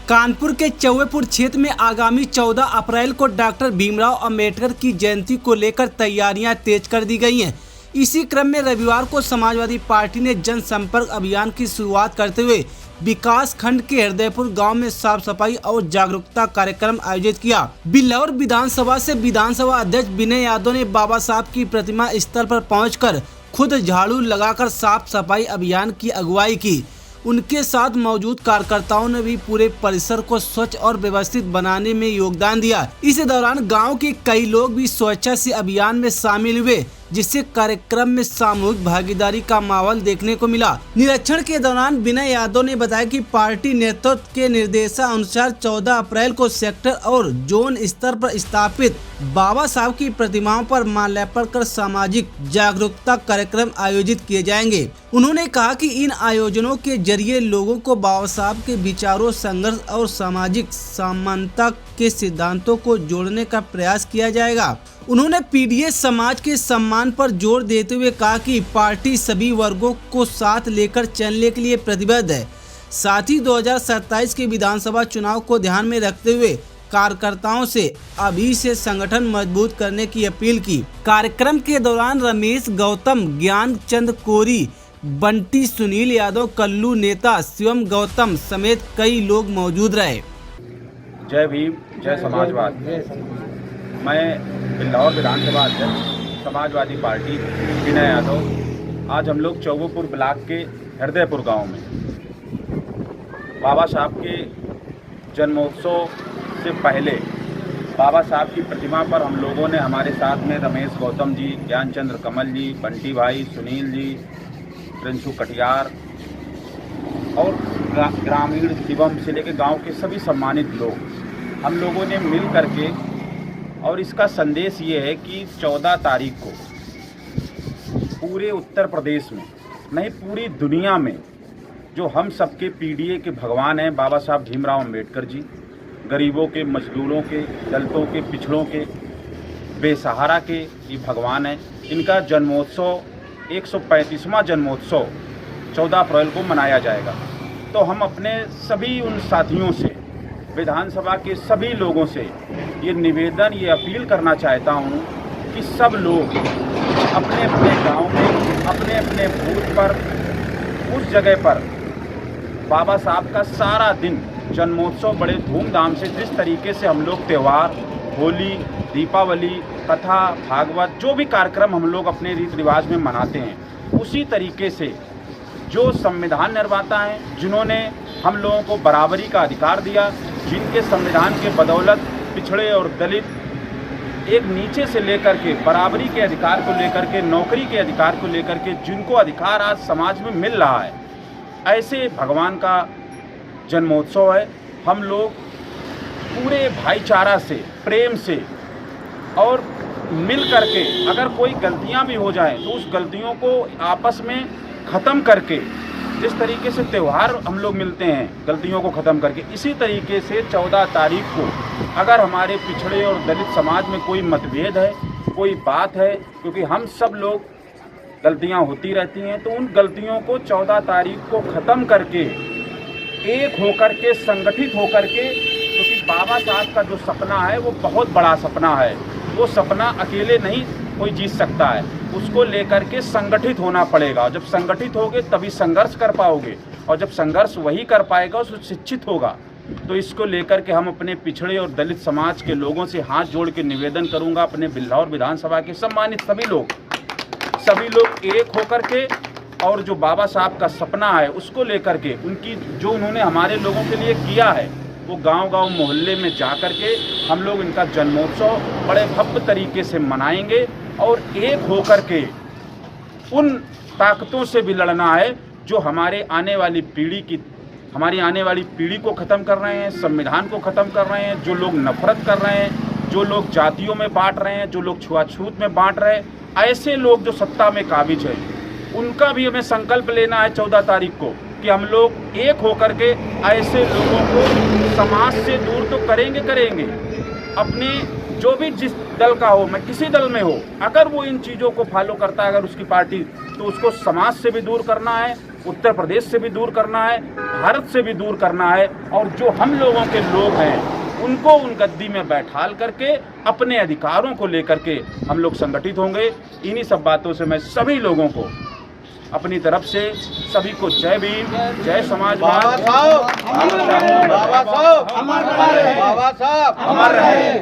कानपुर के चौबेपुर क्षेत्र में आगामी 14 अप्रैल को डॉक्टर भीमराव अंबेडकर की जयंती को लेकर तैयारियां तेज कर दी गई हैं। इसी क्रम में रविवार को समाजवादी पार्टी ने जनसंपर्क अभियान की शुरुआत करते हुए विकास खंड के हृदयपुर गांव में साफ सफाई और जागरूकता कार्यक्रम आयोजित किया। बिल्लौर विधानसभा से विधानसभा अध्यक्ष विनय यादव ने बाबा साहब की प्रतिमा स्थल पर पहुंचकर खुद झाड़ू लगाकर साफ सफाई अभियान की अगुवाई की। उनके साथ मौजूद कार्यकर्ताओं ने भी पूरे परिसर को स्वच्छ और व्यवस्थित बनाने में योगदान दिया। इस दौरान गांव के कई लोग भी स्वेच्छा से अभियान में शामिल हुए, जिससे कार्यक्रम में सामूहिक भागीदारी का माहौल देखने को मिला। निरीक्षण के दौरान विनय यादव ने बताया कि पार्टी नेतृत्व के निर्देशानुसार 14 अप्रैल को सेक्टर और जोन स्तर पर स्थापित बाबा साहब की प्रतिमाओं पर माल्यार्पण कर सामाजिक जागरूकता कार्यक्रम आयोजित किए जाएंगे। उन्होंने कहा कि इन आयोजनों के जरिए लोगों को बाबा साहब के विचारों, संघर्ष और सामाजिक समानता के सिद्धांतों को जोड़ने का प्रयास किया जाएगा। उन्होंने पीडीएस समाज के सम्मान पर जोर देते हुए कहा कि पार्टी सभी वर्गों को साथ लेकर चलने के लिए प्रतिबद्ध है। साथ ही 2027 के विधानसभा चुनाव को ध्यान में रखते हुए कार्यकर्ताओं से अभी से संगठन मजबूत करने की अपील की। कार्यक्रम के दौरान रमेश गौतम, ज्ञान चंद कोरी, बंटी, सुनील यादव, कल्लू नेता, शिवम गौतम समेत कई लोग मौजूद रहे। जय भीम, जय समाजवाद। मैं बिल्लौर विधानसभा अध्यक्ष समाजवादी पार्टी विनय यादव। आज हम लोग चौबेपुर ब्लॉक के हृदयपुर गांव में बाबा साहब के जन्मोत्सव से पहले बाबा साहब की प्रतिमा पर हम लोगों ने, हमारे साथ में रमेश गौतम जी, ज्ञानचंद्र कमल जी, बंटी भाई, सुनील जी, प्रिंसू कटियार और ग्रामीण शिवम से लेकर गांव के सभी सम्मानित लोग, हम लोगों ने मिल करके, और इसका संदेश ये है कि 14 तारीख को पूरे उत्तर प्रदेश में नहीं पूरी दुनिया में जो हम सबके पीडीए के भगवान हैं बाबा साहब भीमराव अंबेडकर जी, गरीबों के, मजदूरों के, दलितों के, पिछड़ों के, बेसहारा के ये भगवान हैं। इनका जन्मोत्सव 135वां जन्मोत्सव 14 अप्रैल को मनाया जाएगा। तो हम अपने सभी उन साथियों से, विधानसभा के सभी लोगों से ये निवेदन, ये अपील करना चाहता हूँ कि सब लोग अपने अपने गांव में, अपने अपने बूथ पर, उस जगह पर बाबा साहब का सारा दिन जन्मोत्सव बड़े धूमधाम से, जिस तरीके से हम लोग त्यौहार, होली, दीपावली, कथा, भागवत, जो भी कार्यक्रम हम लोग अपने रीति रिवाज में मनाते हैं, उसी तरीके से जो संविधान निर्माता हैं, जिन्होंने हम लोगों को बराबरी का अधिकार दिया, जिनके संविधान के बदौलत पिछड़े और दलित एक नीचे से लेकर के बराबरी के अधिकार को लेकर के, नौकरी के अधिकार को लेकर के, जिनको अधिकार आज समाज में मिल रहा है, ऐसे भगवान का जन्मोत्सव है। हम लोग पूरे भाईचारा से, प्रेम से और मिल करके, अगर कोई गलतियां भी हो जाएं तो उस गलतियों को आपस में ख़त्म करके, जिस तरीके से त्यौहार हम लोग मिलते हैं गलतियों को ख़त्म करके, इसी तरीके से 14 तारीख को अगर हमारे पिछड़े और दलित समाज में कोई मतभेद है, कोई बात है, क्योंकि हम सब लोग गलतियां होती रहती हैं, तो उन गलतियों को 14 तारीख को ख़त्म करके, एक होकर के, संगठित होकर के, क्योंकि बाबा साहब का जो सपना है वो बहुत बड़ा सपना है। वो सपना अकेले नहीं कोई जीत सकता है, उसको लेकर के संगठित होना पड़ेगा। जब संगठित होगे तभी संघर्ष कर पाओगे, और जब संघर्ष वही कर पाएगा जो शिक्षित होगा। तो इसको लेकर के हम अपने पिछड़े और दलित समाज के लोगों से हाथ जोड़ के निवेदन करूंगा, अपने बिल्लौर विधानसभा के सम्मानित सभी लोग एक होकर के, और जो बाबा साहब का सपना है उसको लेकर के, उनकी जो उन्होंने हमारे लोगों के लिए किया है, वो गांव-गांव, मोहल्ले में जा कर के हम लोग इनका जन्मोत्सव बड़े भव्य तरीके से मनाएंगे। और एक होकर के उन ताकतों से भी लड़ना है जो हमारी आने वाली पीढ़ी को ख़त्म कर रहे हैं, संविधान को ख़त्म कर रहे हैं, जो लोग नफरत कर रहे हैं, जो लोग जातियों में बांट रहे हैं, जो लोग छुआछूत में बांट रहे हैं, ऐसे लोग जो सत्ता में काबिज हैं, उनका भी हमें संकल्प लेना है 14 तारीख को कि हम लोग एक होकर के ऐसे लोगों को समाज से दूर तो करेंगे। अपने जो भी जिस दल का हो, मैं किसी दल में हो, अगर वो इन चीज़ों को फॉलो करता है, अगर उसकी पार्टी, तो उसको समाज से भी दूर करना है, उत्तर प्रदेश से भी दूर करना है, भारत से भी दूर करना है, और जो हम लोगों के लोग हैं उनको उन गद्दी में बैठाल करके अपने अधिकारों को लेकर के हम लोग संगठित होंगे। इन्हीं सब बातों से मैं सभी लोगों को अपनी तरफ से सभी को जय भीम, जय समाजवाद। बाबा साहब अमर रहे।